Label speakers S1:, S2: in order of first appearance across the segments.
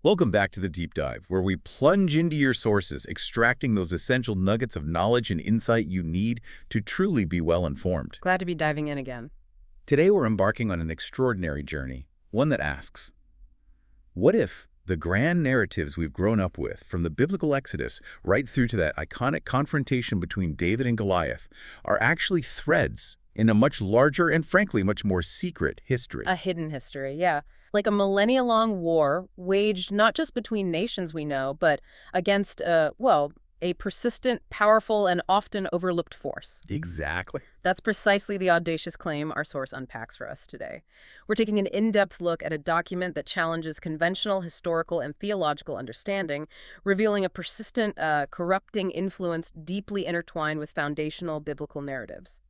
S1: Welcome back to the Deep Dive, where we plunge into your sources, extracting those essential nuggets of knowledge and insight you need to truly be well-informed.
S2: Glad to be diving in again.
S1: Today we're embarking on an extraordinary journey, one that asks, what if the grand narratives we've grown up with, from the biblical Exodus right through to that iconic confrontation between David and Goliath, are actually threads in a much larger and frankly much more secret history?
S2: A hidden history, yeah. Like a millennia-long war waged not just between nations we know, but against, a persistent, powerful, and often overlooked force.
S1: Exactly.
S2: That's precisely the audacious claim our source unpacks for us today. We're taking an in-depth look at a document that challenges conventional historical and theological understanding, revealing a persistent, corrupting influence deeply intertwined with foundational biblical narratives.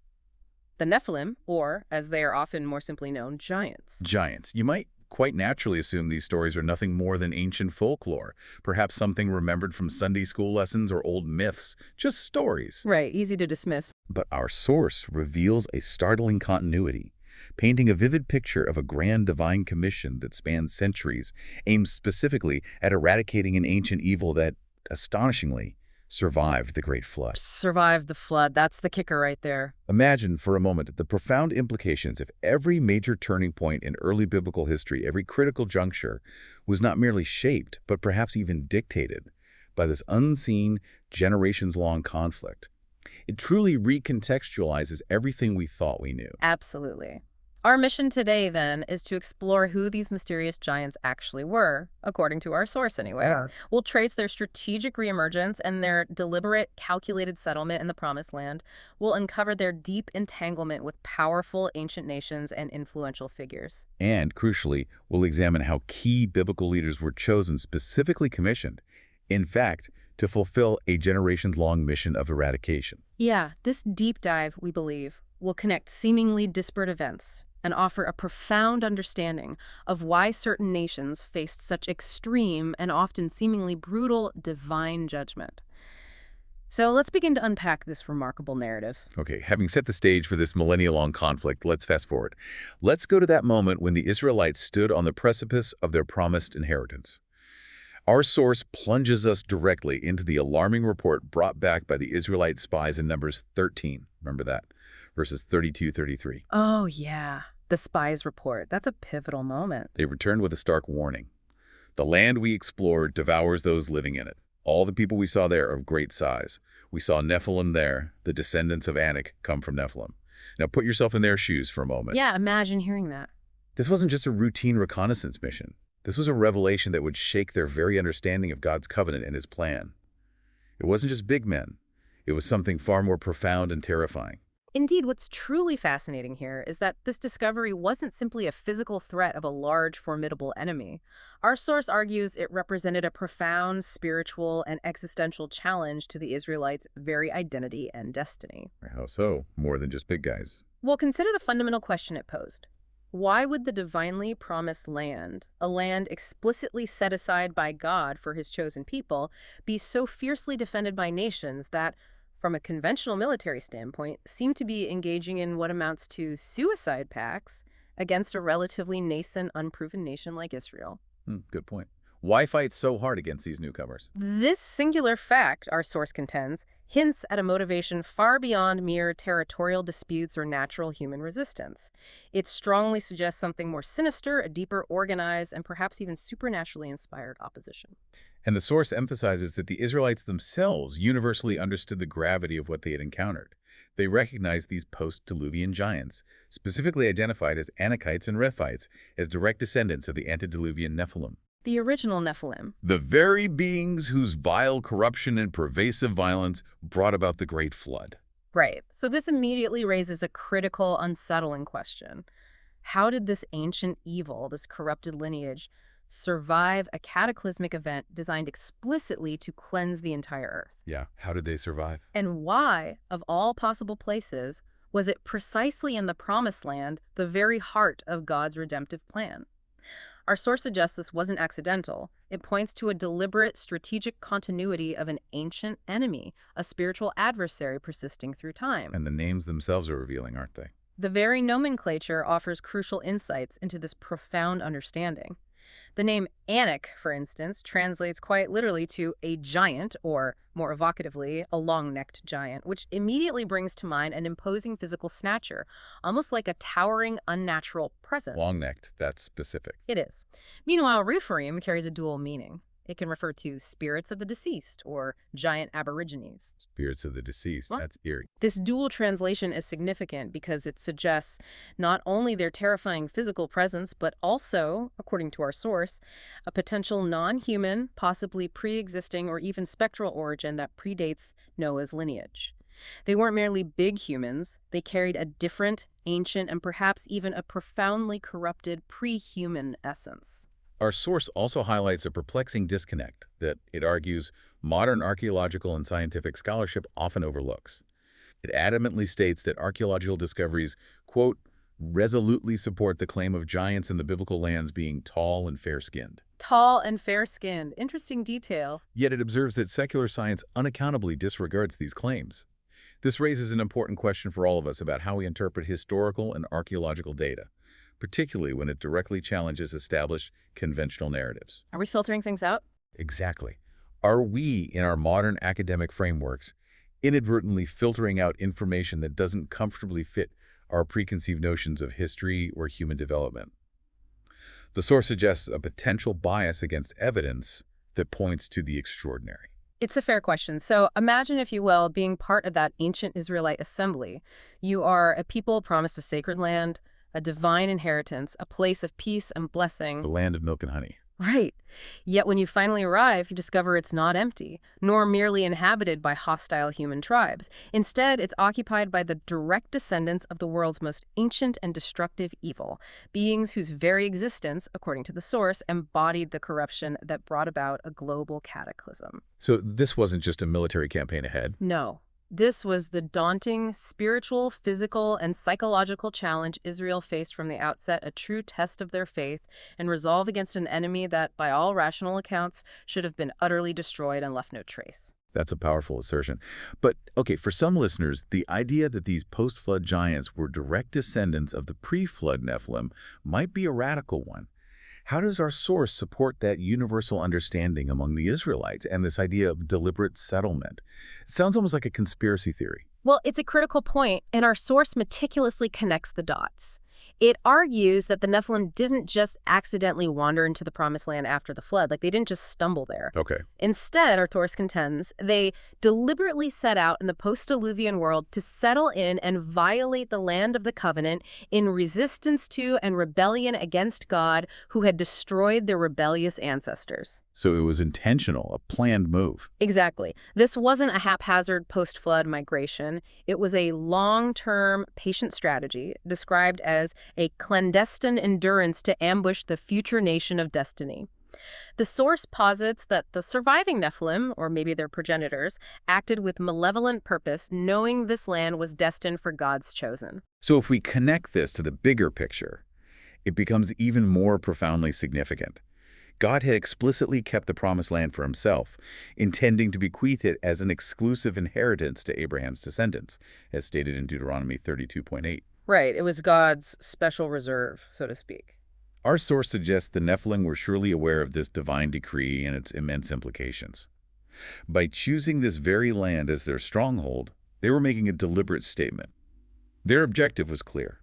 S2: The Nephilim, or, as they are often more simply known, giants.
S1: Giants. You might quite naturally assume these stories are nothing more than ancient folklore, perhaps something remembered from Sunday school lessons or old myths, just stories.
S2: Right, easy to dismiss.
S1: But our source reveals a startling continuity, painting a vivid picture of a grand divine commission that spans centuries, aimed specifically at eradicating an ancient evil that, astonishingly, survived the Great Flood.
S2: Survived the flood, that's the kicker right there.
S1: Imagine for a moment the profound implications if every major turning point in early biblical history, every critical juncture, was not merely shaped, but perhaps even dictated by this unseen, generations-long conflict. It truly recontextualizes everything we thought we knew.
S2: Absolutely. Our mission today, then, is to explore who these mysterious giants actually were, according to our source anyway.
S1: Yeah.
S2: We'll trace their strategic reemergence and their deliberate, calculated settlement in the Promised Land. We'll uncover their deep entanglement with powerful ancient nations and influential figures.
S1: And, crucially, we'll examine how key biblical leaders were chosen, specifically commissioned, in fact, to fulfill a generations-long mission of eradication.
S2: Yeah, this deep dive, we believe, will connect seemingly disparate events and offer a profound understanding of why certain nations faced such extreme and often seemingly brutal divine judgment. So let's begin to unpack this remarkable narrative.
S1: Okay, having set the stage for this millennia-long conflict, let's fast forward. Let's go to that moment when the Israelites stood on the precipice of their promised inheritance. Our source plunges us directly into the alarming report brought back by the Israelite spies in Numbers 13. Remember that? Verses 32-33.
S2: Oh, yeah. The Spies report. That's a pivotal moment.
S1: They returned with a stark warning. The land we explored devours those living in it. All the people we saw there are of great size. We saw Nephilim there. The descendants of Anak come from Nephilim. Now put yourself in their shoes for a moment.
S2: Yeah, imagine hearing that.
S1: This wasn't just a routine reconnaissance mission. This was a revelation that would shake their very understanding of God's covenant and his plan. It wasn't just big men. It was something far more profound and terrifying.
S2: Indeed, what's truly fascinating here is that this discovery wasn't simply a physical threat of a large, formidable enemy. Our source argues it represented a profound spiritual and existential challenge to the Israelites' very identity and destiny.
S1: How so? More than just big guys.
S2: Well, consider the fundamental question it posed. Why would the divinely promised land, a land explicitly set aside by God for his chosen people, be so fiercely defended by nations that, from a conventional military standpoint, seem to be engaging in what amounts to suicide pacts against a relatively nascent, unproven nation like Israel?
S1: Good point. Why fight so hard against these newcomers?
S2: This singular fact, our source contends, hints at a motivation far beyond mere territorial disputes or natural human resistance. It strongly suggests something more sinister, a deeper organized, and perhaps even supernaturally inspired opposition.
S1: And the source emphasizes that the Israelites themselves universally understood the gravity of what they had encountered. They recognized these post-Diluvian giants, specifically identified as Anakites and Rephaites, as direct descendants of the antediluvian Nephilim.
S2: The original Nephilim.
S1: The very beings whose vile corruption and pervasive violence brought about the Great Flood.
S2: Right. So this immediately raises a critical, unsettling question. How did this ancient evil, this corrupted lineage, survive a cataclysmic event designed explicitly to cleanse the entire earth?
S1: Yeah, how did they survive?
S2: And why, of all possible places, was it precisely in the Promised Land, the very heart of God's redemptive plan? Our source suggests this wasn't accidental. It points to a deliberate, strategic continuity of an ancient enemy, a spiritual adversary persisting through time.
S1: And the names themselves are revealing, aren't they?
S2: The very nomenclature offers crucial insights into this profound understanding. The name Anak, for instance, translates quite literally to a giant, or more evocatively, a long-necked giant, which immediately brings to mind an imposing physical stature, almost like a towering, unnatural presence.
S1: Long-necked, that's specific.
S2: It is. Meanwhile, Rephaim carries a dual meaning. It can refer to spirits of the deceased or giant aborigines.
S1: Spirits of the deceased,
S2: What?
S1: that's eerie.
S2: This dual translation is significant because it suggests not only their terrifying physical presence, but also, according to our source, a potential non-human, possibly pre-existing or even spectral origin that predates Noah's lineage. They weren't merely big humans, they carried a different, ancient, and perhaps even a profoundly corrupted pre-human essence.
S1: Our source also highlights a perplexing disconnect that, it argues, modern archaeological and scientific scholarship often overlooks. It adamantly states that archaeological discoveries, quote, resolutely support the claim of giants in the biblical lands being tall and fair-skinned.
S2: Tall and fair-skinned. Interesting detail.
S1: Yet it observes that secular science unaccountably disregards these claims. This raises an important question for all of us about how we interpret historical and archaeological data, particularly when it directly challenges established conventional narratives.
S2: Are we filtering things out?
S1: Exactly. Are we, in our modern academic frameworks, inadvertently filtering out information that doesn't comfortably fit our preconceived notions of history or human development? The source suggests a potential bias against evidence that points to the extraordinary.
S2: It's a fair question. So imagine, if you will, being part of that ancient Israelite assembly. You are a people promised a sacred land, a divine inheritance, a place of peace and blessing.
S1: The land of milk and honey.
S2: Right. Yet when you finally arrive, you discover it's not empty, nor merely inhabited by hostile human tribes. Instead, it's occupied by the direct descendants of the world's most ancient and destructive evil, beings whose very existence, according to the source, embodied the corruption that brought about a global cataclysm.
S1: So this wasn't just a military campaign ahead.
S2: No. This was the daunting spiritual, physical, and psychological challenge Israel faced from the outset, a true test of their faith and resolve against an enemy that, by all rational accounts, should have been utterly destroyed and left no trace.
S1: That's a powerful assertion. But, okay, for some listeners, the idea that these post-flood giants were direct descendants of the pre-flood Nephilim might be a radical one. How does our source support that universal understanding among the Israelites and this idea of deliberate settlement? It sounds almost like a conspiracy theory.
S2: Well, it's a critical point, and our source meticulously connects the dots. It argues that the Nephilim didn't just accidentally wander into the Promised Land after the flood. Like, they didn't just stumble there.
S1: Okay.
S2: Instead, our source contends, they deliberately set out in the post-Diluvian world to settle in and violate the land of the covenant in resistance to and rebellion against God, who had destroyed their rebellious ancestors.
S1: So it was intentional, a planned move.
S2: Exactly. This wasn't a haphazard post-flood migration. It was a long-term, patient strategy described as a clandestine endurance to ambush the future nation of destiny. The source posits that the surviving Nephilim, or maybe their progenitors, acted with malevolent purpose, knowing this land was destined for God's chosen.
S1: So if we connect this to the bigger picture, it becomes even more profoundly significant. God had explicitly kept the Promised Land for himself, intending to bequeath it as an exclusive inheritance to Abraham's descendants, as stated in Deuteronomy 32:8.
S2: Right. It was God's special reserve, so to speak.
S1: Our source suggests the Nephilim were surely aware of this divine decree and its immense implications. By choosing this very land as their stronghold, they were making a deliberate statement. Their objective was clear.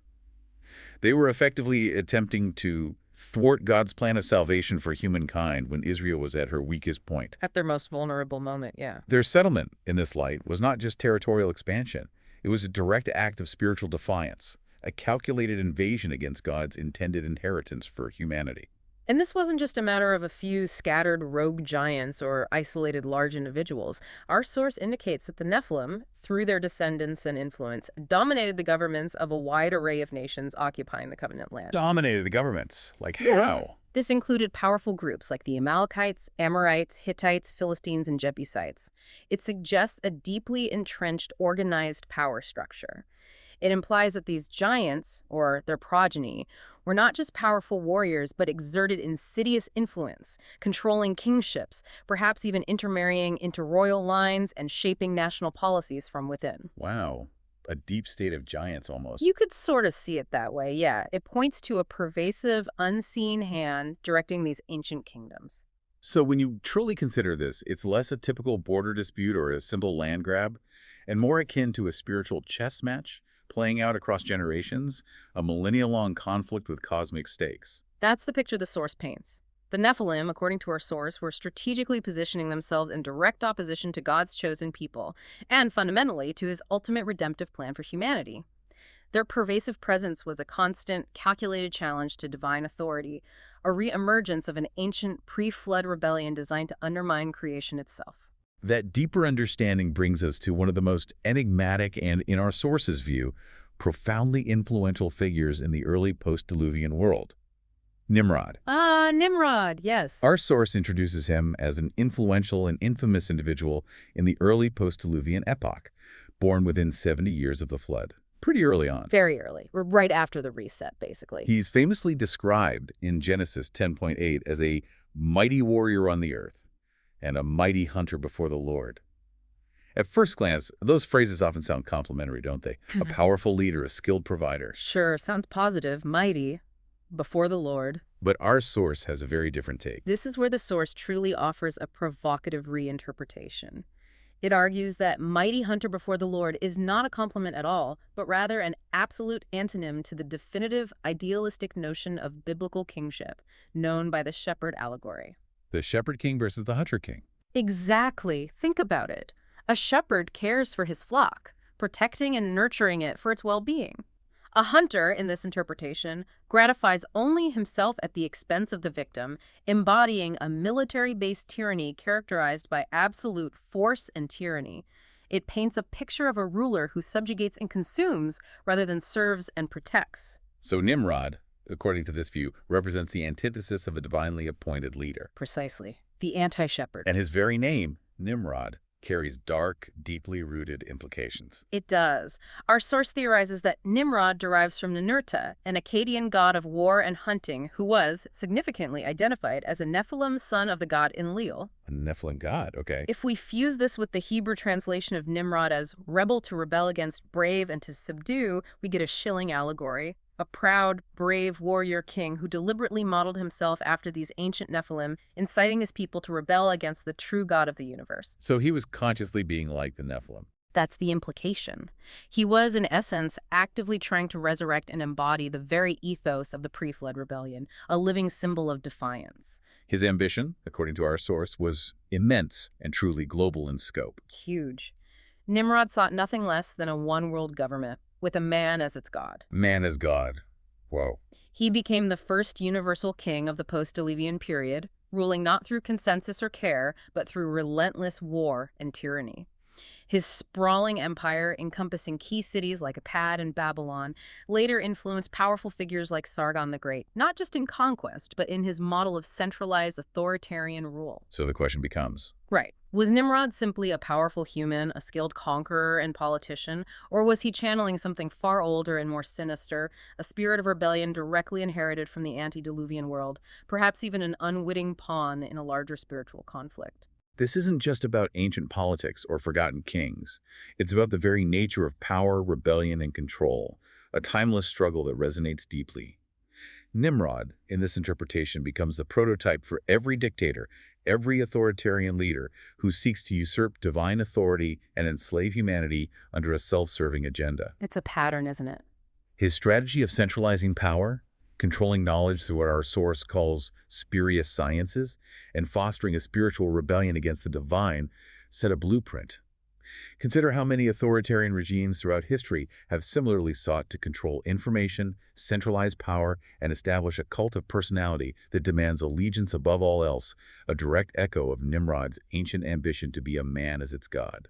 S1: They were effectively attempting to thwart God's plan of salvation for humankind when Israel was at her weakest point.
S2: At their most vulnerable moment, yeah.
S1: Their settlement, in this light, was not just territorial expansion. It was a direct act of spiritual defiance, a calculated invasion against God's intended inheritance for humanity.
S2: And this wasn't just a matter of a few scattered rogue giants or isolated large individuals. Our source indicates that the Nephilim, through their descendants and influence, dominated the governments of a wide array of nations occupying the covenant land.
S1: Dominated the governments? Like how?
S2: This included powerful groups like the Amalekites, Amorites, Hittites, Philistines, and Jebusites. It suggests a deeply entrenched, organized power structure. It implies that these giants, or their progeny, were not just powerful warriors, but exerted insidious influence, controlling kingships, perhaps even intermarrying into royal lines and shaping national policies from within.
S1: Wow. a deep state of giants almost.
S2: You could sort of see it that way, yeah. It points to a pervasive, unseen hand directing these ancient kingdoms.
S1: So when you truly consider this, it's less a typical border dispute or a simple land grab, and more akin to a spiritual chess match playing out across generations, a millennia-long conflict with cosmic stakes.
S2: That's the picture the source paints. The Nephilim, according to our source, were strategically positioning themselves in direct opposition to God's chosen people, and fundamentally to his ultimate redemptive plan for humanity. Their pervasive presence was a constant, calculated challenge to divine authority, a re-emergence of an ancient pre-flood rebellion designed to undermine creation itself.
S1: That deeper understanding brings us to one of the most enigmatic and, in our source's view, profoundly influential figures in the early post-Diluvian world. Nimrod.
S2: Ah, Nimrod, yes.
S1: Our source introduces him as an influential and infamous individual in the early post-Diluvian epoch, born within 70 years of the flood. Pretty early on.
S2: Very early. We're right after the reset, basically.
S1: He's famously described in Genesis 10:8 as a mighty warrior on the earth and a mighty hunter before the Lord. At first glance, those phrases often sound complimentary, don't they? A powerful leader, a skilled provider.
S2: Sure, sounds positive, mighty, before the Lord.
S1: But our source has a very different take.
S2: This is where the source truly offers a provocative reinterpretation. It argues that mighty hunter before the Lord is not a compliment at all, but rather an absolute antonym to the definitive, idealistic notion of biblical kingship, known by the shepherd allegory.
S1: The shepherd king versus the hunter king.
S2: Exactly. Think about it. A shepherd cares for his flock, protecting and nurturing it for its well-being. A hunter, in this interpretation, gratifies only himself at the expense of the victim, embodying a military-based tyranny characterized by absolute force and tyranny. It paints a picture of a ruler who subjugates and consumes rather than serves and protects.
S1: So Nimrod, according to this view, represents the antithesis of a divinely appointed leader.
S2: Precisely. The anti-shepherd.
S1: And his very name, Nimrod, carries dark, deeply rooted implications.
S2: It does. Our source theorizes that Nimrod derives from Ninurta, an Akkadian god of war and hunting who was, significantly, identified as a Nephilim son of the god Enlil.
S1: A Nephilim god, okay.
S2: If we fuse this with the Hebrew translation of Nimrod as rebel to rebel against, brave and to subdue, we get a chilling allegory. A proud, brave warrior king who deliberately modeled himself after these ancient Nephilim, inciting his people to rebel against the true God of the universe.
S1: So he was consciously being like the Nephilim.
S2: That's the implication. He was, in essence, actively trying to resurrect and embody the very ethos of the pre-flood rebellion, a living symbol of defiance.
S1: His ambition, according to our source, was immense and truly global in scope.
S2: Huge. Nimrod sought nothing less than a one-world government, with a man as its god.
S1: Man as God. Whoa.
S2: He became the first universal king of the post-Diluvian period, ruling not through consensus or care, but through relentless war and tyranny. His sprawling empire, encompassing key cities like Akkad and Babylon, later influenced powerful figures like Sargon the Great, not just in conquest, but in his model of centralized authoritarian rule.
S1: So the question becomes,
S2: Right. Was Nimrod simply a powerful human, a skilled conqueror and politician, or was he channeling something far older and more sinister, a spirit of rebellion directly inherited from the antediluvian world, perhaps even an unwitting pawn in a larger spiritual conflict?
S1: this isn't just about ancient politics or forgotten kings. It's about the very nature of power, rebellion, and control, a timeless struggle that resonates deeply. Nimrod, in this interpretation, becomes the prototype for every dictator, every authoritarian leader who seeks to usurp divine authority and enslave humanity under a self-serving agenda.
S2: It's a pattern, isn't it?
S1: His strategy of centralizing power, controlling knowledge through what our source calls spurious sciences, and fostering a spiritual rebellion against the divine set a blueprint. Consider how many authoritarian regimes throughout history have similarly sought to control information, centralize power, and establish a cult of personality that demands allegiance above all else, a direct echo of Nimrod's ancient ambition to be a man as its god.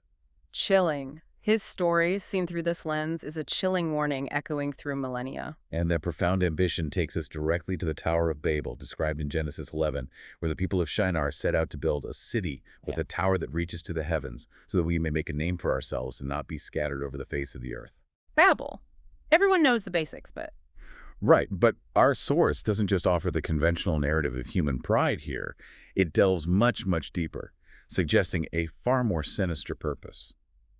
S2: Chilling. His story, seen through this lens, is a chilling warning echoing through millennia.
S1: And that profound ambition takes us directly to the Tower of Babel, described in Genesis 11, where the people of Shinar set out to build a city with a tower that reaches to the heavens, so that we may make a name for ourselves and not be scattered over the face of the earth.
S2: Babel. Everyone knows the basics, but...
S1: Right, but our source doesn't just offer the conventional narrative of human pride here. It delves much, much deeper, suggesting a far more sinister purpose.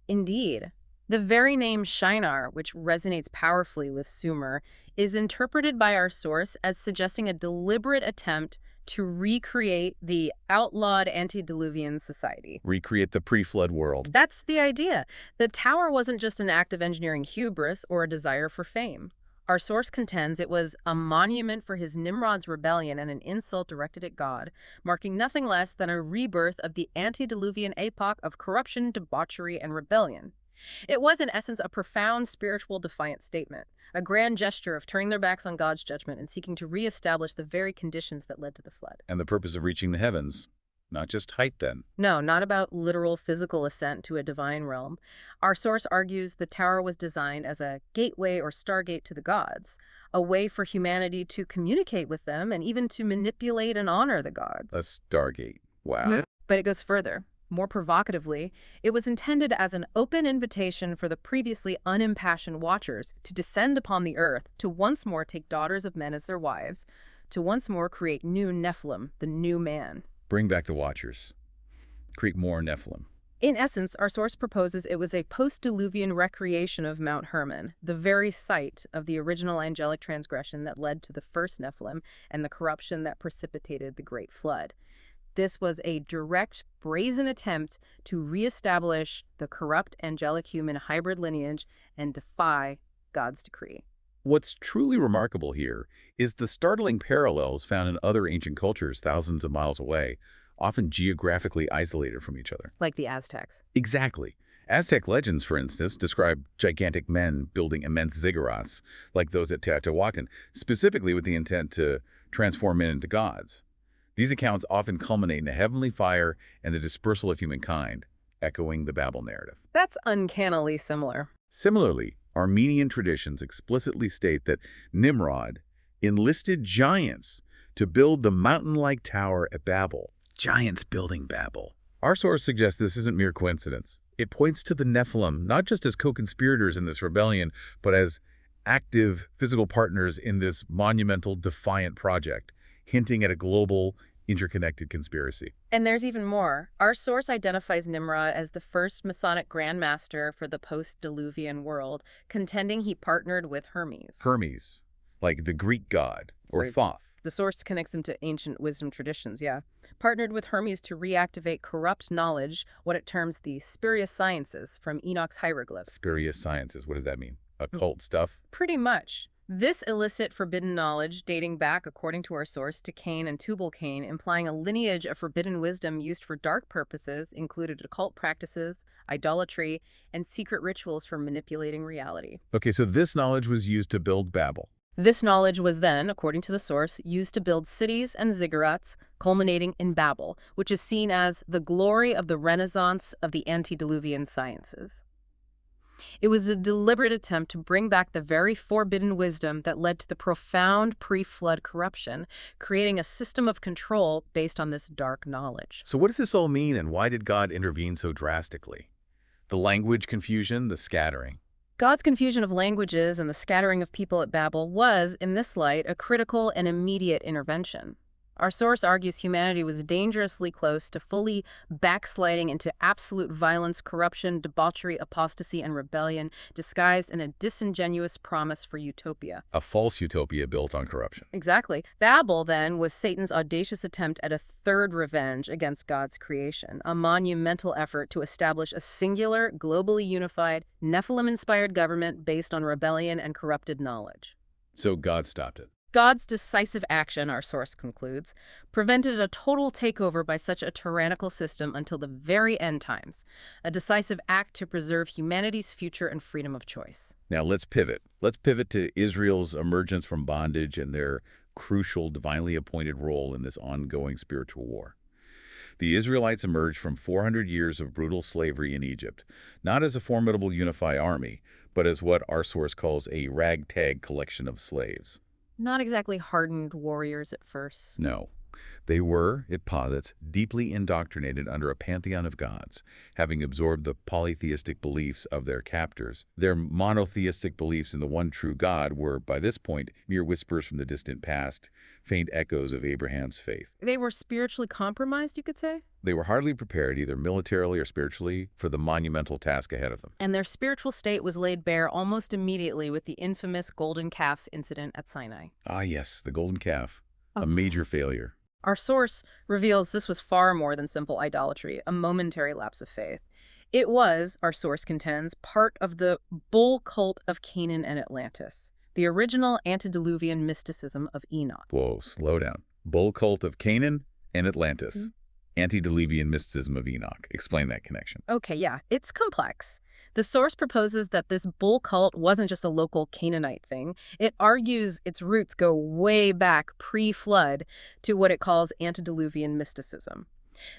S2: Indeed. The very name Shinar, which resonates powerfully with Sumer, is interpreted by our source as suggesting a deliberate attempt to recreate the outlawed antediluvian society.
S1: Recreate the pre-flood world.
S2: That's the idea. The tower wasn't just an act of engineering hubris or a desire for fame. Our source contends it was a monument for his Nimrod's rebellion and an insult directed at God, marking nothing less than a rebirth of the antediluvian epoch of corruption, debauchery, and rebellion. It was, in essence, a profound spiritual defiant statement, a grand gesture of turning their backs on God's judgment and seeking to reestablish the very conditions that led to the flood.
S1: And the purpose of reaching the heavens, not just height then.
S2: No, not about literal physical ascent to a divine realm. Our source argues the tower was designed as a gateway or stargate to the gods, a way for humanity to communicate with them and even to manipulate and honor the gods.
S1: A stargate. Wow.
S2: But it goes further. More provocatively, it was intended as an open invitation for the previously unimpassioned watchers to descend upon the earth, to once more take daughters of men as their wives, to once more create new Nephilim, the new man.
S1: Bring back the Watchers. Create more Nephilim.
S2: In essence, our source proposes it was a post-diluvian recreation of Mount Hermon, the very site of the original angelic transgression that led to the first Nephilim and the corruption that precipitated the Great Flood. This was a direct, brazen attempt to reestablish the corrupt angelic-human hybrid lineage and defy God's decree.
S1: What's truly remarkable here is the startling parallels found in other ancient cultures thousands of miles away, often geographically isolated from each other.
S2: Like the Aztecs.
S1: Exactly. Aztec legends, for instance, describe gigantic men building immense ziggurats, like those at Teotihuacan, specifically with the intent to transform men into gods. These accounts often culminate in a heavenly fire and the dispersal of humankind, echoing the Babel narrative.
S2: That's uncannily similar.
S1: Similarly, Armenian traditions explicitly state that Nimrod enlisted giants to build the mountain-like tower at Babel. Giants building Babel. Our source suggests this isn't mere coincidence. It points to the Nephilim not just as co-conspirators in this rebellion, but as active physical partners in this monumental, defiant project, hinting at a global, interconnected conspiracy.
S2: And there's even more. Our source identifies Nimrod as the first Masonic grandmaster for the post-Diluvian world, contending he partnered with Hermes.
S1: Hermes, like the Greek god, or
S2: Right.
S1: Thoth.
S2: The source connects him to ancient wisdom traditions, yeah. Partnered with Hermes to reactivate corrupt knowledge, what it terms the spurious sciences from Enoch's hieroglyphs.
S1: Spurious sciences, what does that mean? Occult stuff?
S2: Pretty much. This illicit forbidden knowledge, dating back, according to our source, to Cain and Tubal-Cain, implying a lineage of forbidden wisdom used for dark purposes, included occult practices, idolatry, and secret rituals for manipulating reality.
S1: Okay, so this knowledge was used to build Babel.
S2: This knowledge was then, according to the source, used to build cities and ziggurats, culminating in Babel, which is seen as the glory of the renaissance of the antediluvian sciences. It was a deliberate attempt to bring back the very forbidden wisdom that led to the profound pre-flood corruption, creating a system of control based on this dark knowledge.
S1: So what does this all mean, and why did God intervene so drastically? The language confusion, the scattering.
S2: God's confusion of languages and the scattering of people at Babel was, in this light, a critical and immediate intervention. Our source argues humanity was dangerously close to fully backsliding into absolute violence, corruption, debauchery, apostasy, and rebellion, disguised in a disingenuous promise for utopia.
S1: A false utopia built on corruption.
S2: Exactly. Babel, then, was Satan's audacious attempt at a third revenge against God's creation, a monumental effort to establish a singular, globally unified, Nephilim-inspired government based on rebellion and corrupted knowledge.
S1: So God stopped it.
S2: God's decisive action, our source concludes, prevented a total takeover by such a tyrannical system until the very end times, a decisive act to preserve humanity's future and freedom of choice.
S1: Now let's pivot. Let's pivot to Israel's emergence from bondage and their crucial, divinely appointed role in this ongoing spiritual war. The Israelites emerged from 400 years of brutal slavery in Egypt, not as a formidable unified army, but as what our source calls a ragtag collection of slaves.
S2: Not exactly hardened warriors at first.
S1: No. They were, it posits, deeply indoctrinated under a pantheon of gods, having absorbed the polytheistic beliefs of their captors. Their monotheistic beliefs in the one true God were, by this point, mere whispers from the distant past, faint echoes of Abraham's faith.
S2: They were spiritually compromised, you could say?
S1: They were hardly prepared, either militarily or spiritually, for the monumental task ahead of them.
S2: And their spiritual state was laid bare almost immediately with the infamous golden calf incident at Sinai.
S1: Ah yes, the golden calf. A major failure.
S2: Our source reveals this was far more than simple idolatry, a momentary lapse of faith. It was, our source contends, part of the bull cult of Canaan and Atlantis, the original antediluvian mysticism of Enoch.
S1: Whoa, slow down. Bull cult of Canaan and Atlantis. Antediluvian mysticism of Enoch. Explain that connection.
S2: Okay, yeah, it's complex. The source proposes that this bull cult wasn't just a local Canaanite thing. It argues its roots go way back pre-flood to what it calls antediluvian mysticism.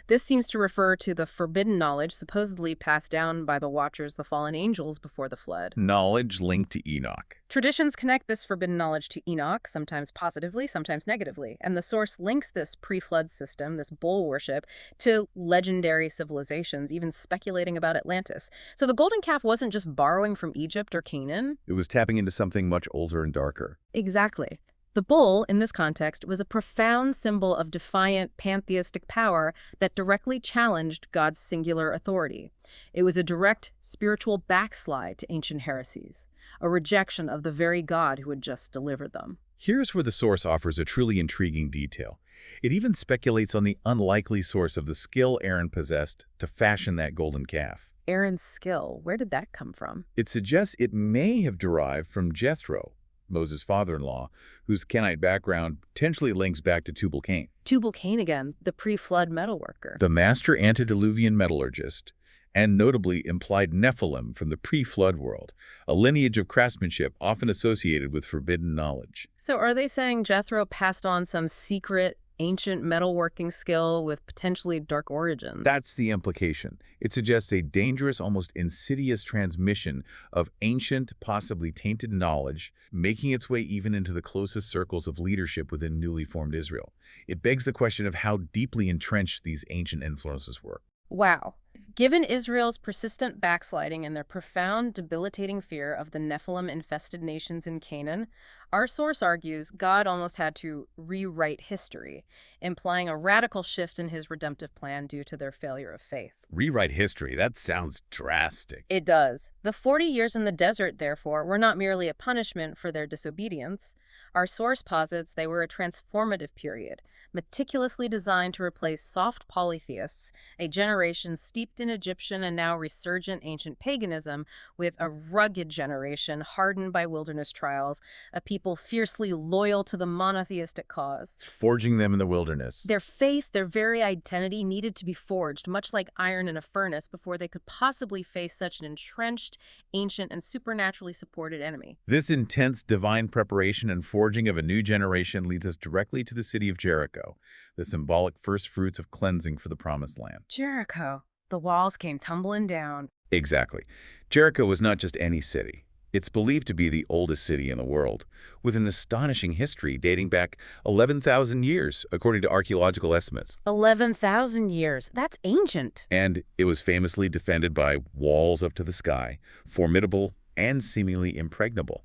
S2: This seems to refer to the forbidden knowledge supposedly passed down by the Watchers, the fallen angels, before the flood.
S1: Knowledge linked to Enoch.
S2: Traditions connect this forbidden knowledge to Enoch, sometimes positively, sometimes negatively, and the source links this pre-flood system, this bull worship, to legendary civilizations, even speculating about Atlantis. So the golden calf wasn't just borrowing from Egypt or Canaan.
S1: It was tapping into something much older and darker.
S2: Exactly. The bull, in this context, was a profound symbol of defiant pantheistic power that directly challenged God's singular authority. It was a direct spiritual backslide to ancient heresies, a rejection of the very God who had just delivered them.
S1: Here's where the source offers a truly intriguing detail. It even speculates on the unlikely source of the skill Aaron possessed to fashion that golden calf.
S2: Aaron's skill, where did that come from?
S1: It suggests it may have derived from Jethro, Moses' father-in-law, whose Canaanite background potentially links back to Tubal-Cain.
S2: Tubal-Cain again, the pre-flood metalworker.
S1: The master antediluvian metallurgist, and notably implied Nephilim from the pre-flood world, a lineage of craftsmanship often associated with forbidden knowledge.
S2: So are they saying Jethro passed on some secret ancient metalworking skill with potentially dark origins?
S1: That's the implication. It suggests a dangerous, almost insidious transmission of ancient, possibly tainted knowledge, making its way even into the closest circles of leadership within newly formed Israel. It begs the question of how deeply entrenched these ancient influences were.
S2: Wow. Given Israel's persistent backsliding and their profound, debilitating fear of the Nephilim-infested nations in Canaan, our source argues God almost had to rewrite history, implying a radical shift in his redemptive plan due to their failure of faith.
S1: Rewrite history? That sounds drastic.
S2: It does. The 40 years in the desert, therefore, were not merely a punishment for their disobedience. Our source posits they were a transformative period, meticulously designed to replace soft polytheists, a generation steeped in Egyptian and now resurgent ancient paganism, with a rugged generation hardened by wilderness trials, a people fiercely loyal to the monotheistic cause.
S1: Forging them in the wilderness.
S2: Their faith, their very identity, needed to be forged, much like iron in a furnace, before they could possibly face such an entrenched, ancient, and supernaturally supported enemy.
S1: This intense divine preparation and forging of a new generation leads us directly to the city of Jericho, the symbolic first fruits of cleansing for the Promised Land.
S2: Jericho. The walls came tumbling down.
S1: Exactly. Jericho was not just any city. It's believed to be the oldest city in the world, with an astonishing history dating back 11,000 years, according to archaeological estimates.
S2: 11,000 years. That's ancient.
S1: And it was famously defended by walls up to the sky, formidable and seemingly impregnable.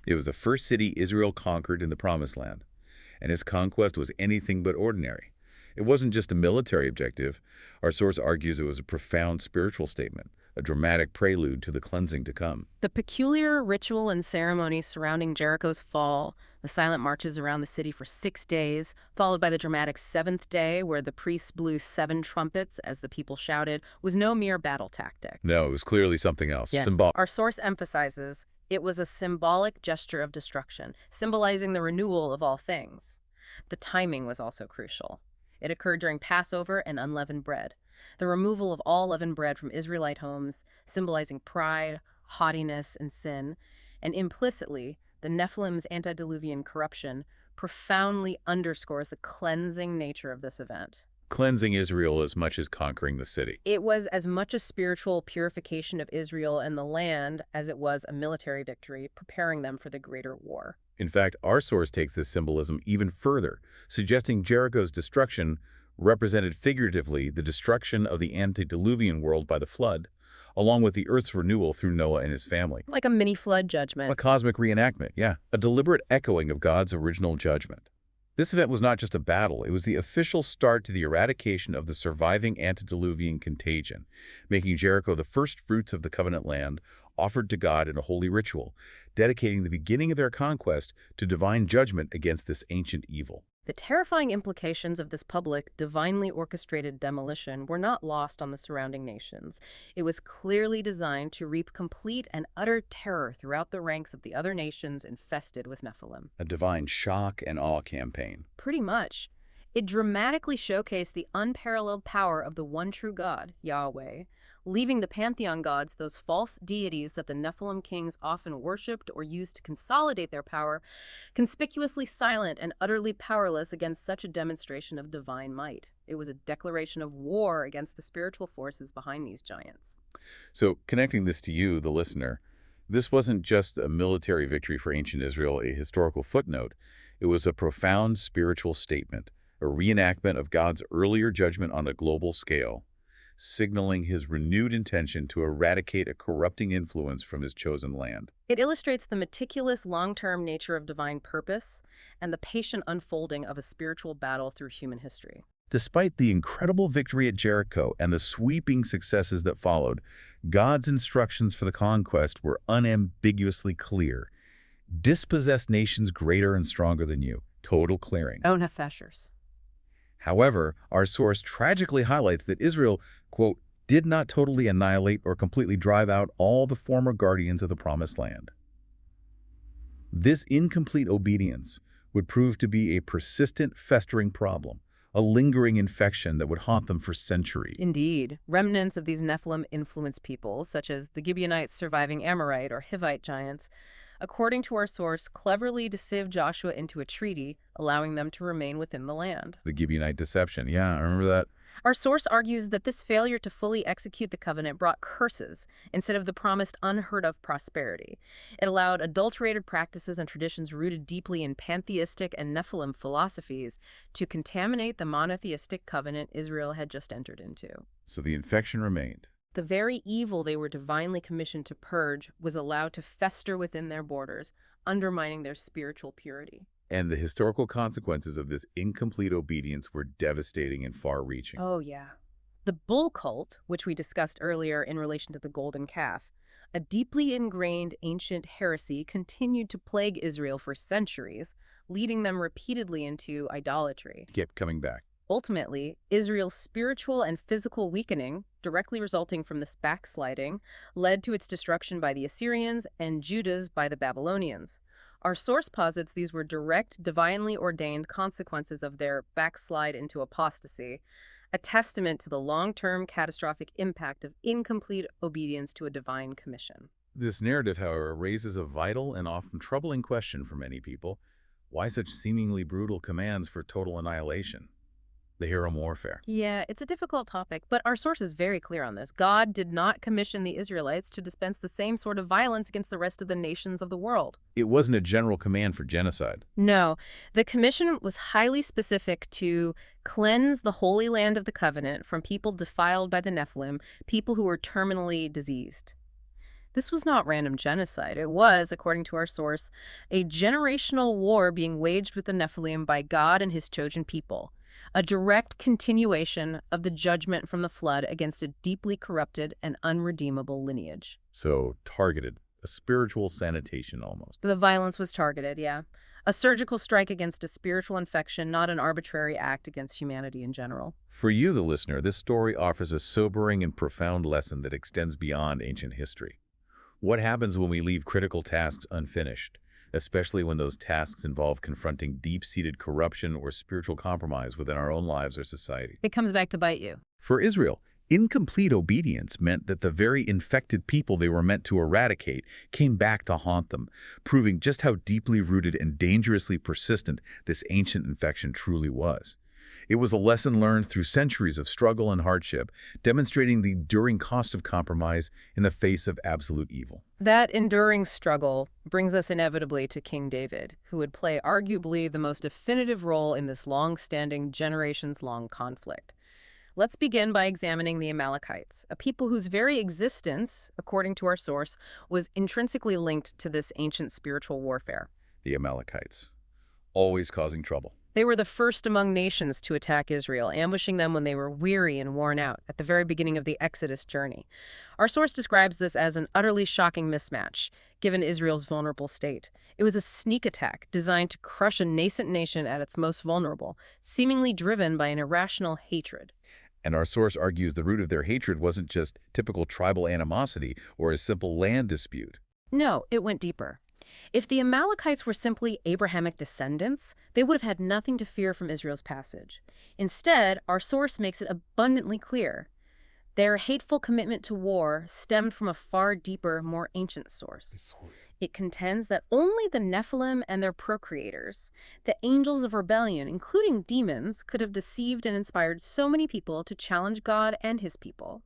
S1: It was the first city Israel conquered in the Promised Land, and its conquest was anything but ordinary. It wasn't just a military objective. Our source argues it was a profound spiritual statement, a dramatic prelude to the cleansing to come.
S2: The peculiar ritual and ceremony surrounding Jericho's fall, the silent marches around the city for 6 days, followed by the dramatic 7th day where the priests blew 7 trumpets as the people shouted, was no mere battle tactic.
S1: No, it was clearly something else.
S2: Yeah.
S1: Symbolic.
S2: Our source emphasizes it was a symbolic gesture of destruction, symbolizing the renewal of all things. The timing was also crucial. It occurred during Passover and unleavened bread, the removal of all leavened bread from Israelite homes, symbolizing pride, haughtiness, and sin, and implicitly, the Nephilim's antediluvian corruption profoundly underscores the cleansing nature of this event.
S1: Cleansing Israel as much as conquering the city.
S2: It was as much a spiritual purification of Israel and the land as it was a military victory, preparing them for the greater war.
S1: In fact, our source takes this symbolism even further, suggesting Jericho's destruction represented figuratively the destruction of the antediluvian world by the flood, along with the earth's renewal through Noah and his family.
S2: Like a mini-flood
S1: A
S2: judgment.
S1: cosmic reenactment, yeah. A deliberate echoing of God's original judgment. This event was not just a battle, it was the official start to the eradication of the surviving antediluvian contagion, making Jericho the first fruits of the covenant land offered to God in a holy ritual, dedicating the beginning of their conquest to divine judgment against this ancient evil.
S2: The terrifying implications of this public, divinely orchestrated demolition were not lost on the surrounding nations. It was clearly designed to reap complete and utter terror throughout the ranks of the other nations infested with Nephilim.
S1: A divine shock and awe campaign.
S2: Pretty much. It dramatically showcased the unparalleled power of the one true God, Yahweh, leaving the pantheon gods, those false deities that the Nephilim kings often worshipped or used to consolidate their power, conspicuously silent and utterly powerless against such a demonstration of divine might. It was a declaration of war against the spiritual forces behind these giants.
S1: So, connecting this to you, the listener, this wasn't just a military victory for ancient Israel, a historical footnote. It was a profound spiritual statement, a reenactment of God's earlier judgment on a global scale, signaling his renewed intention to eradicate a corrupting influence from his chosen land.
S2: It illustrates the meticulous long-term nature of divine purpose and the patient unfolding of a spiritual battle through human history.
S1: Despite the incredible victory at Jericho and the sweeping successes that followed, God's instructions for the conquest were unambiguously clear. Dispossess nations greater and stronger than you. Total clearing.
S2: Oh, Nephilim.
S1: However, our source tragically highlights that Israel, quote, did not totally annihilate or completely drive out all the former guardians of the Promised Land. This incomplete obedience would prove to be a persistent, festering problem, a lingering infection that would haunt them for centuries.
S2: Indeed, remnants of these Nephilim-influenced peoples, such as the Gibeonites surviving Amorite or Hivite giants, according to our source, cleverly deceived Joshua into a treaty, allowing them to remain within the land.
S1: The Gibeonite deception, yeah, I remember that.
S2: Our source argues that this failure to fully execute the covenant brought curses instead of the promised unheard-of prosperity. It allowed adulterated practices and traditions rooted deeply in pantheistic and Nephilim philosophies to contaminate the monotheistic covenant Israel had just entered into.
S1: So the infection remained.
S2: The very evil they were divinely commissioned to purge was allowed to fester within their borders, undermining their spiritual purity.
S1: And the historical consequences of this incomplete obedience were devastating and far-reaching.
S2: Oh, yeah. The bull cult, which we discussed earlier in relation to the golden calf, a deeply ingrained ancient heresy, continued to plague Israel for centuries, leading them repeatedly into idolatry.
S1: Kept coming back.
S2: Ultimately, Israel's spiritual and physical weakening, directly resulting from this backsliding, led to its destruction by the Assyrians and Judah's by the Babylonians. Our source posits these were direct, divinely ordained consequences of their backslide into apostasy, a testament to the long-term catastrophic impact of incomplete obedience to a divine commission.
S1: This narrative, however, raises a vital and often troubling question for many people. Why such seemingly brutal commands for total annihilation? The hero warfare.
S2: Yeah, it's a difficult topic, but our source is very clear on this. God did not commission the Israelites to dispense the same sort of violence against the rest of the nations of the world.
S1: It wasn't a general command for genocide.
S2: No, the commission was highly specific to cleanse the holy land of the covenant from people defiled by the Nephilim, people who were terminally diseased. This was not random genocide. It was, according to our source, a generational war being waged with the Nephilim by God and his chosen people. A direct continuation of the judgment from the flood against a deeply corrupted and unredeemable lineage.
S1: So targeted, a spiritual sanitation almost.
S2: The violence was targeted, yeah. A surgical strike against a spiritual infection, not an arbitrary act against humanity in general.
S1: For you, the listener, this story offers a sobering and profound lesson that extends beyond ancient history. What happens when we leave critical tasks unfinished? Especially when those tasks involve confronting deep-seated corruption or spiritual compromise within our own lives or society.
S2: It comes back to bite you.
S1: For Israel, incomplete obedience meant that the very infected people they were meant to eradicate came back to haunt them, proving just how deeply rooted and dangerously persistent this ancient infection truly was. It was a lesson learned through centuries of struggle and hardship, demonstrating the enduring cost of compromise in the face of absolute evil.
S2: That enduring struggle brings us inevitably to King David, who would play arguably the most definitive role in this long-standing, generations-long conflict. Let's begin by examining the Amalekites, a people whose very existence, according to our source, was intrinsically linked to this ancient spiritual warfare.
S1: The Amalekites, always causing trouble.
S2: They were the first among nations to attack Israel, ambushing them when they were weary and worn out at the very beginning of the Exodus journey. Our source describes this as an utterly shocking mismatch, given Israel's vulnerable state. It was a sneak attack designed to crush a nascent nation at its most vulnerable, seemingly driven by an irrational hatred.
S1: And our source argues the root of their hatred wasn't just typical tribal animosity or a simple land dispute.
S2: No, it went deeper. If the Amalekites were simply Abrahamic descendants, they would have had nothing to fear from Israel's passage. Instead, our source makes it abundantly clear. Their hateful commitment to war stemmed from a far deeper, more ancient source. It contends that only the Nephilim and their procreators, the angels of rebellion, including demons, could have deceived and inspired so many people to challenge God and his people.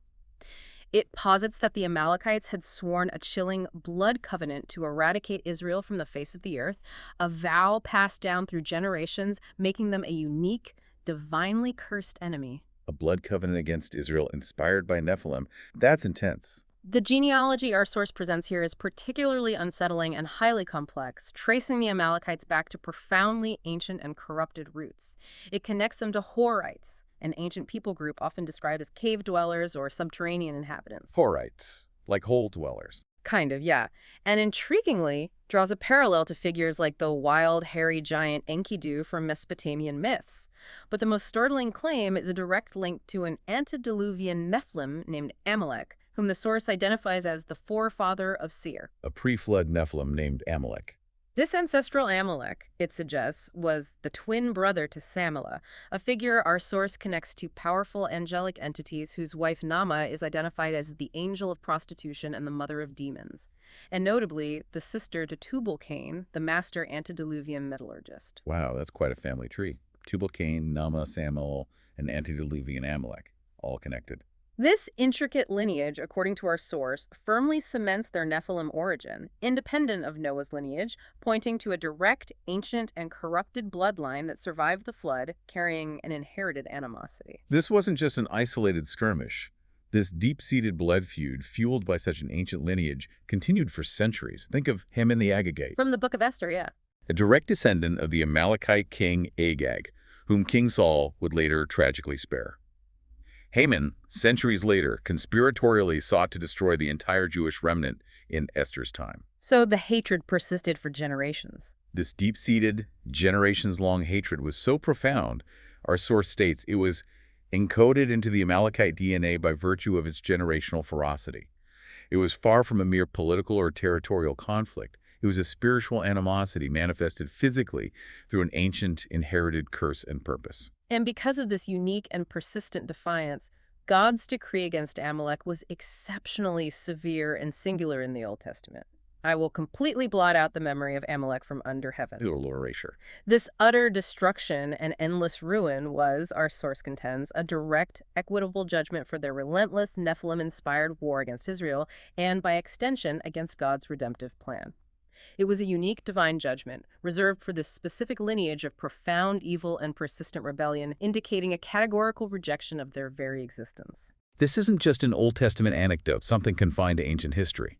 S2: It posits that the Amalekites had sworn a chilling blood covenant to eradicate Israel from the face of the earth, a vow passed down through generations, making them a unique, divinely cursed enemy.
S1: A blood covenant against Israel inspired by Nephilim. That's intense.
S2: The genealogy our source presents here is particularly unsettling and highly complex, tracing the Amalekites back to profoundly ancient and corrupted roots. It connects them to Horites, an ancient people group often described as cave dwellers or subterranean inhabitants.
S1: Horites, like hole dwellers.
S2: Kind of, yeah. And intriguingly, draws a parallel to figures like the wild, hairy giant Enkidu from Mesopotamian myths. But the most startling claim is a direct link to an antediluvian Nephilim named Amalek, whom the source identifies as the forefather of Seir.
S1: A pre-flood Nephilim named Amalek.
S2: This ancestral Amalek, it suggests, was the twin brother to Samela, a figure our source connects to powerful angelic entities whose wife Nama is identified as the angel of prostitution and the mother of demons, and notably the sister to Tubal-Cain, the master antediluvian metallurgist.
S1: Wow, that's quite a family tree. Tubal-Cain, Nama, Samuel, and antediluvian Amalek, all connected.
S2: This intricate lineage, according to our source, firmly cements their Nephilim origin, independent of Noah's lineage, pointing to a direct, ancient, and corrupted bloodline that survived the flood, carrying an inherited animosity.
S1: This wasn't just an isolated skirmish. This deep-seated blood feud, fueled by such an ancient lineage, continued for centuries. Think of Haman the Agagite.
S2: From the Book of Esther, yeah.
S1: A direct descendant of the Amalekite king Agag, whom King Saul would later tragically spare. Haman, centuries later, conspiratorially sought to destroy the entire Jewish remnant in Esther's time.
S2: So the hatred persisted for generations.
S1: This deep-seated, generations-long hatred was so profound, our source states it was encoded into the Amalekite DNA by virtue of its generational ferocity. It was far from a mere political or territorial conflict. It was a spiritual animosity manifested physically through an ancient, inherited curse and purpose.
S2: And because of this unique and persistent defiance, God's decree against Amalek was exceptionally severe and singular in the Old Testament. I will completely blot out the memory of Amalek from under heaven.
S1: Total erasure.
S2: This utter destruction and endless ruin was, our source contends, a direct, equitable judgment for their relentless Nephilim-inspired war against Israel and, by extension, against God's redemptive plan. It was a unique divine judgment, reserved for this specific lineage of profound evil and persistent rebellion, indicating a categorical rejection of their very existence.
S1: This isn't just an Old Testament anecdote, something confined to ancient history.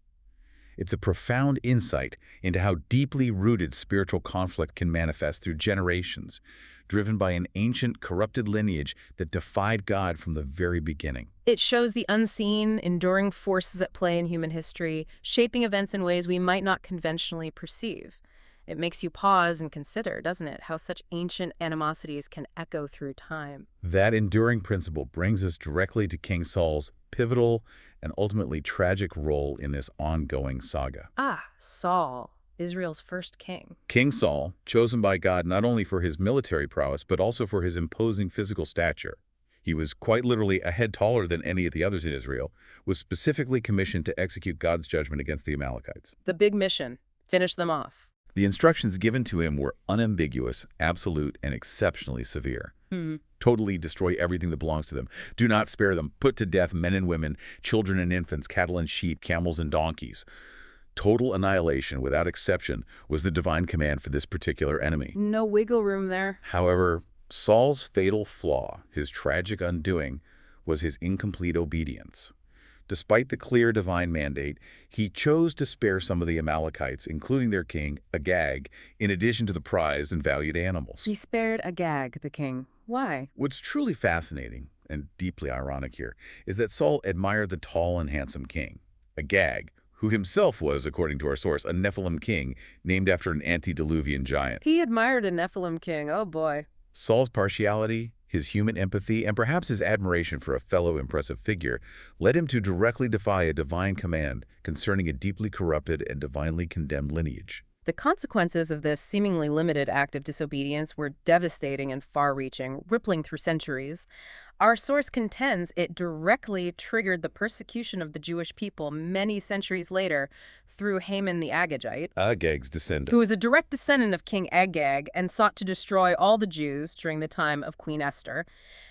S1: It's a profound insight into how deeply rooted spiritual conflict can manifest through generations, driven by an ancient, corrupted lineage that defied God from the very beginning.
S2: It shows the unseen, enduring forces at play in human history, shaping events in ways we might not conventionally perceive. It makes you pause and consider, doesn't it, how such ancient animosities can echo through time.
S1: That enduring principle brings us directly to King Saul's pivotal and ultimately tragic role in this ongoing saga.
S2: Saul, Israel's first king.
S1: King Saul, chosen by God not only for his military prowess, but also for his imposing physical stature. He was quite literally a head taller than any of the others in Israel, was specifically commissioned to execute God's judgment against the Amalekites.
S2: The big mission, finish them off.
S1: The instructions given to him were unambiguous, absolute, and exceptionally severe. Totally destroy everything that belongs to them. Do not spare them. Put to death men and women, children and infants, cattle and sheep, camels and donkeys. Total annihilation, without exception, was the divine command for this particular enemy.
S2: No wiggle room there.
S1: However, Saul's fatal flaw, his tragic undoing, was his incomplete obedience. Despite the clear divine mandate, he chose to spare some of the Amalekites, including their king, Agag, in addition to the prized and valued animals.
S2: He spared Agag, the king. Why?
S1: What's truly fascinating, and deeply ironic here, is that Saul admired the tall and handsome king, Agag, who himself was, according to our source, a Nephilim king named after an antediluvian giant.
S2: He admired a Nephilim king, oh boy.
S1: Saul's partiality, his human empathy, and perhaps his admiration for a fellow impressive figure led him to directly defy a divine command concerning a deeply corrupted and divinely condemned lineage.
S2: The consequences of this seemingly limited act of disobedience were devastating and far-reaching, rippling through centuries. Our source contends it directly triggered the persecution of the Jewish people many centuries later through Haman the Agagite,
S1: Agag's descendant,
S2: who was a direct descendant of King Agag and sought to destroy all the Jews during the time of Queen Esther.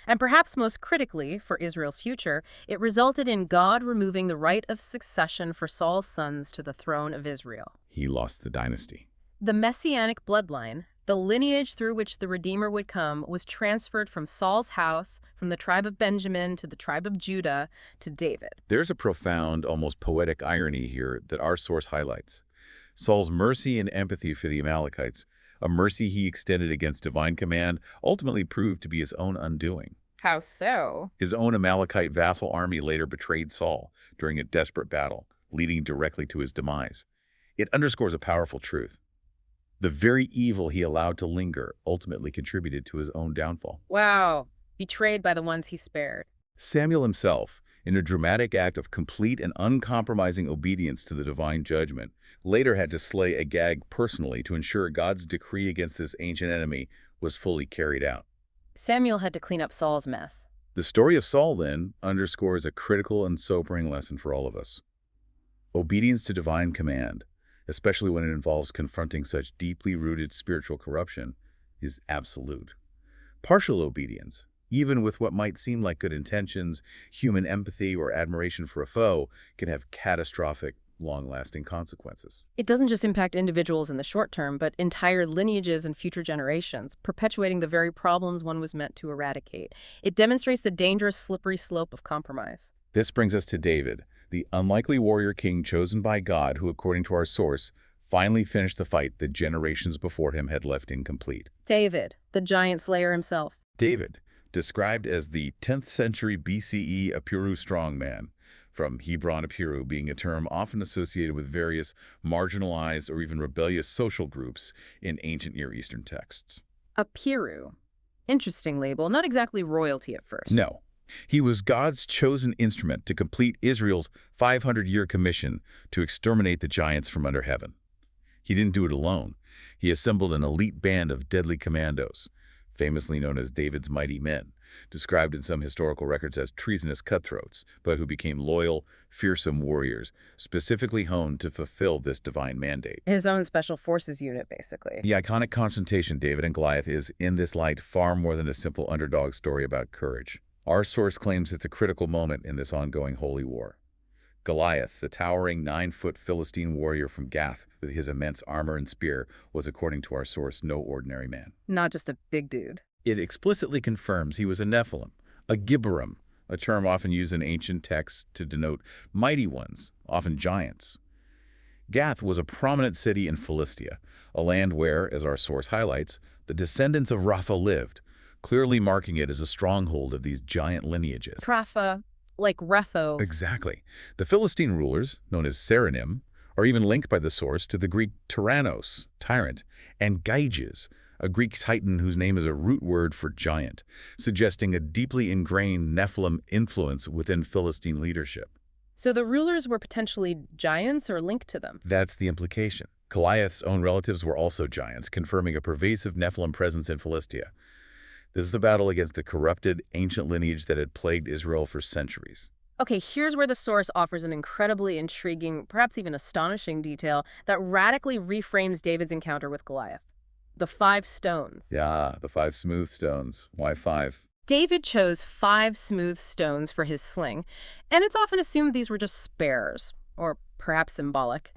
S2: And perhaps most critically, for Israel's future, it resulted in God removing the right of succession for Saul's sons to the throne of Israel.
S1: He lost the dynasty.
S2: The Messianic bloodline, the lineage through which the Redeemer would come, was transferred from Saul's house, from the tribe of Benjamin to the tribe of Judah, to David.
S1: There's a profound, almost poetic irony here that our source highlights. Saul's mercy and empathy for the Amalekites, a mercy he extended against divine command, ultimately proved to be his own undoing.
S2: How so?
S1: His own Amalekite vassal army later betrayed Saul during a desperate battle, leading directly to his demise. It underscores a powerful truth. The very evil he allowed to linger ultimately contributed to his own downfall.
S2: Wow. Betrayed by the ones he spared.
S1: Samuel himself, in a dramatic act of complete and uncompromising obedience to the divine judgment, later had to slay Agag personally to ensure God's decree against this ancient enemy was fully carried out.
S2: Samuel had to clean up Saul's mess.
S1: The story of Saul, then, underscores a critical and sobering lesson for all of us. Obedience to divine command, especially when it involves confronting such deeply rooted spiritual corruption, is absolute. Partial obedience, even with what might seem like good intentions, human empathy, or admiration for a foe, can have catastrophic, long-lasting consequences.
S2: It doesn't just impact individuals in the short term, but entire lineages and future generations, perpetuating the very problems one was meant to eradicate. It demonstrates the dangerous, slippery slope of compromise.
S1: This brings us to David, the unlikely warrior king chosen by God who, according to our source, finally finished the fight that generations before him had left incomplete.
S2: David, the giant slayer himself.
S1: David, described as the 10th century BCE Apiru strongman, from Hebron Apiru being a term often associated with various marginalized or even rebellious social groups in ancient Near Eastern texts.
S2: Apiru. Interesting label, not exactly royalty at first.
S1: No. He was God's chosen instrument to complete Israel's 500-year commission to exterminate the giants from under heaven. He didn't do it alone. He assembled an elite band of deadly commandos, famously known as David's mighty men, described in some historical records as treasonous cutthroats, but who became loyal, fearsome warriors, specifically honed to fulfill this divine mandate.
S2: His own special forces unit, basically.
S1: The iconic confrontation David and Goliath is, in this light, far more than a simple underdog story about courage. Our source claims it's a critical moment in this ongoing holy war. Goliath, the towering 9-foot Philistine warrior from Gath with his immense armor and spear, was, according to our source, no ordinary man.
S2: Not just a big dude.
S1: It explicitly confirms he was a Nephilim, a Gibborim, a term often used in ancient texts to denote mighty ones, often giants. Gath was a prominent city in Philistia, a land where, as our source highlights, the descendants of Rapha lived, clearly marking it as a stronghold of these giant lineages.
S2: Rapha, like Repho.
S1: Exactly. The Philistine rulers, known as Seranim, are even linked by the source to the Greek tyrannos, tyrant, and Gyges, a Greek titan whose name is a root word for giant, suggesting a deeply ingrained Nephilim influence within Philistine leadership.
S2: So the rulers were potentially giants or linked to them?
S1: That's the implication. Goliath's own relatives were also giants, confirming a pervasive Nephilim presence in Philistia. This is a battle against the corrupted, ancient lineage that had plagued Israel for centuries.
S2: Okay, here's where the source offers an incredibly intriguing, perhaps even astonishing detail that radically reframes David's encounter with Goliath. The 5 stones.
S1: Yeah, the 5 smooth stones. Why 5?
S2: David chose 5 smooth stones for his sling, and it's often assumed these were just spares, or perhaps symbolic.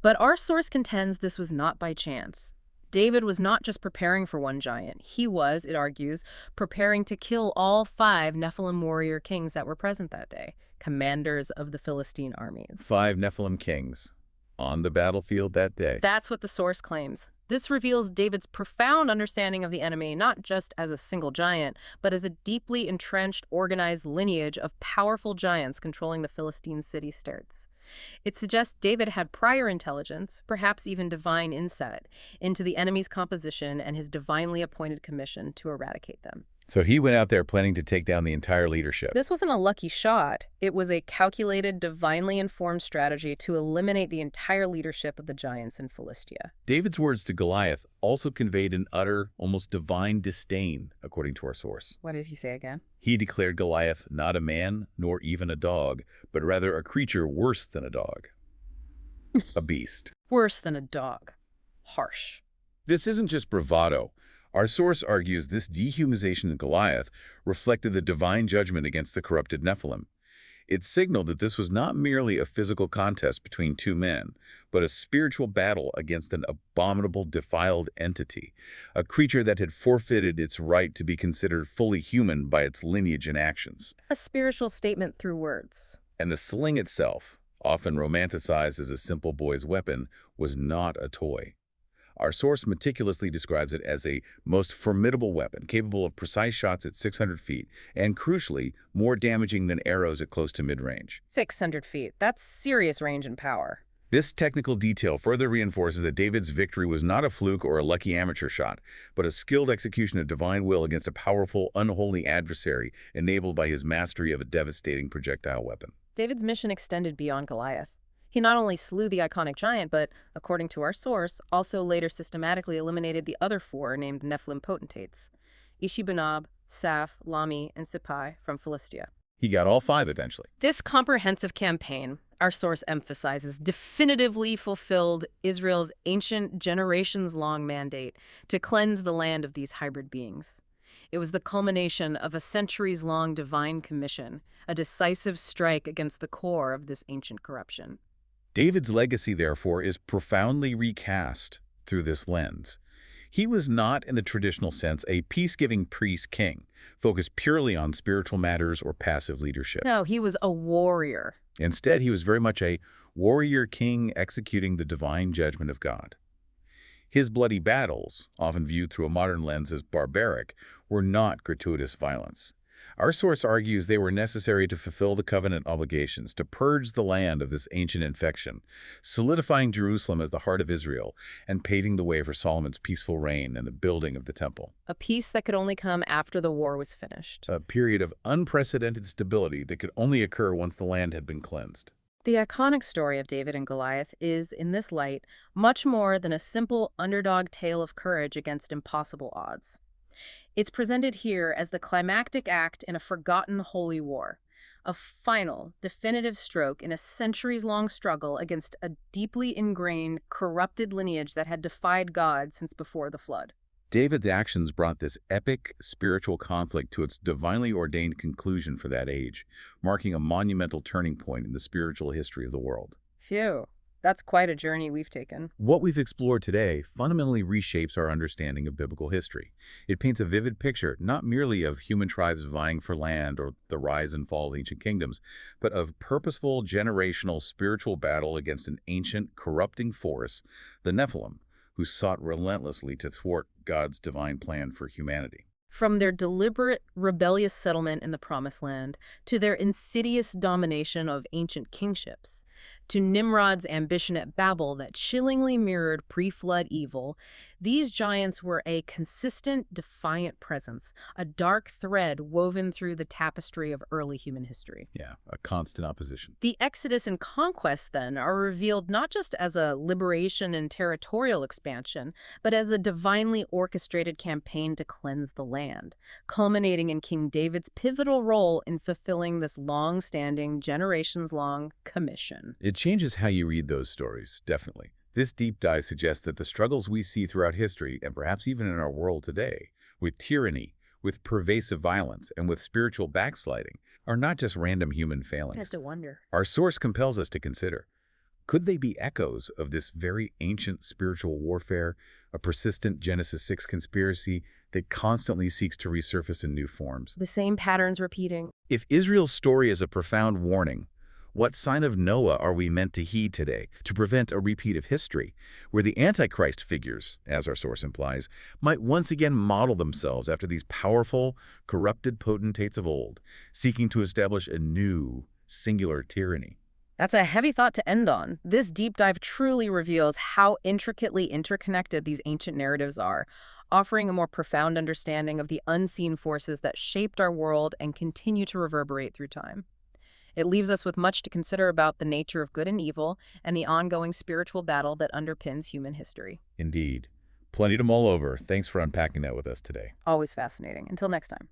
S2: But our source contends this was not by chance. David was not just preparing for one giant. He was, it argues, preparing to kill all 5 Nephilim warrior kings that were present that day, commanders of the Philistine armies.
S1: 5 Nephilim kings on the battlefield that day.
S2: That's what the source claims. This reveals David's profound understanding of the enemy, not just as a single giant, but as a deeply entrenched, organized lineage of powerful giants controlling the Philistine city-states. It suggests David had prior intelligence, perhaps even divine insight, into the enemy's composition and his divinely appointed commission to eradicate them.
S1: So he went out there planning to take down the entire leadership.
S2: This wasn't a lucky shot. It was a calculated, divinely informed strategy to eliminate the entire leadership of the giants in Philistia.
S1: David's words to Goliath also conveyed an utter, almost divine disdain, according to our source.
S2: What did he say again?
S1: He declared Goliath not a man, nor even a dog, but rather a creature worse than a dog. A beast.
S2: Worse than a dog. Harsh.
S1: This isn't just bravado. Our source argues this dehumanization of Goliath reflected the divine judgment against the corrupted Nephilim. It signaled that this was not merely a physical contest between 2 men, but a spiritual battle against an abominable, defiled entity, a creature that had forfeited its right to be considered fully human by its lineage and actions.
S2: A spiritual statement through words.
S1: And the sling itself, often romanticized as a simple boy's weapon, was not a toy. Our source meticulously describes it as a most formidable weapon, capable of precise shots at 600 feet, and crucially, more damaging than arrows at close to mid-range.
S2: 600 feet. That's serious range and power.
S1: This technical detail further reinforces that David's victory was not a fluke or a lucky amateur shot, but a skilled execution of divine will against a powerful, unholy adversary enabled by his mastery of a devastating projectile weapon.
S2: David's mission extended beyond Goliath. He not only slew the iconic giant, but, according to our source, also later systematically eliminated the other 4 named Nephilim potentates, Ishbi-Benob, Saph, Lami, and Sippai from Philistia.
S1: He got all 5 eventually.
S2: This comprehensive campaign, our source emphasizes, definitively fulfilled Israel's ancient, generations-long mandate to cleanse the land of these hybrid beings. It was the culmination of a centuries-long divine commission, a decisive strike against the core of this ancient corruption.
S1: David's legacy, therefore, is profoundly recast through this lens. He was not, in the traditional sense, a peace-giving priest-king, focused purely on spiritual matters or passive leadership.
S2: No, he was a warrior.
S1: Instead, he was very much a warrior king executing the divine judgment of God. His bloody battles, often viewed through a modern lens as barbaric, were not gratuitous violence. Our source argues they were necessary to fulfill the covenant obligations, to purge the land of this ancient infection, solidifying Jerusalem as the heart of Israel, and paving the way for Solomon's peaceful reign and the building of the temple.
S2: A peace that could only come after the war was finished.
S1: A period of unprecedented stability that could only occur once the land had been cleansed.
S2: The iconic story of David and Goliath is, in this light, much more than a simple underdog tale of courage against impossible odds. It's presented here as the climactic act in a forgotten holy war, a final, definitive stroke in a centuries-long struggle against a deeply ingrained, corrupted lineage that had defied God since before the flood.
S1: David's actions brought this epic spiritual conflict to its divinely ordained conclusion for that age, marking a monumental turning point in the spiritual history of the world.
S2: Phew, that's quite a journey we've taken.
S1: What we've explored today fundamentally reshapes our understanding of biblical history. It paints a vivid picture, not merely of human tribes vying for land or the rise and fall of ancient kingdoms, but of purposeful, generational, spiritual battle against an ancient, corrupting force, the Nephilim, who sought relentlessly to thwart God's divine plan for humanity.
S2: From their deliberate, rebellious settlement in the Promised Land, to their insidious domination of ancient kingships, to Nimrod's ambition at Babel that chillingly mirrored pre-flood evil, these giants were a consistent, defiant presence, a dark thread woven through the tapestry of early human history.
S1: Yeah, a constant opposition.
S2: The Exodus and conquest, then, are revealed not just as a liberation and territorial expansion, but as a divinely orchestrated campaign to cleanse the land, culminating in King David's pivotal role in fulfilling this long-standing, generations-long commission.
S1: It changes how you read those stories, definitely. This deep dive suggests that the struggles we see throughout history, and perhaps even in our world today, with tyranny, with pervasive violence and with spiritual backsliding, are not just random human
S2: I
S1: failings.
S2: have to wonder.
S1: Our source compels us to consider, could they be echoes of this very ancient spiritual warfare, a persistent Genesis 6 conspiracy that constantly seeks to resurface in new forms?
S2: The same patterns repeating.
S1: If Israel's story is a profound warning, what sign of Noah are we meant to heed today to prevent a repeat of history, where the Antichrist figures, as our source implies, might once again model themselves after these powerful, corrupted potentates of old, seeking to establish a new, singular tyranny?
S2: That's a heavy thought to end on. This deep dive truly reveals how intricately interconnected these ancient narratives are, offering a more profound understanding of the unseen forces that shaped our world and continue to reverberate through time. It leaves us with much to consider about the nature of good and evil and the ongoing spiritual battle that underpins human history.
S1: Indeed. Plenty to mull over. Thanks for unpacking that with us today.
S2: Always fascinating. Until next time.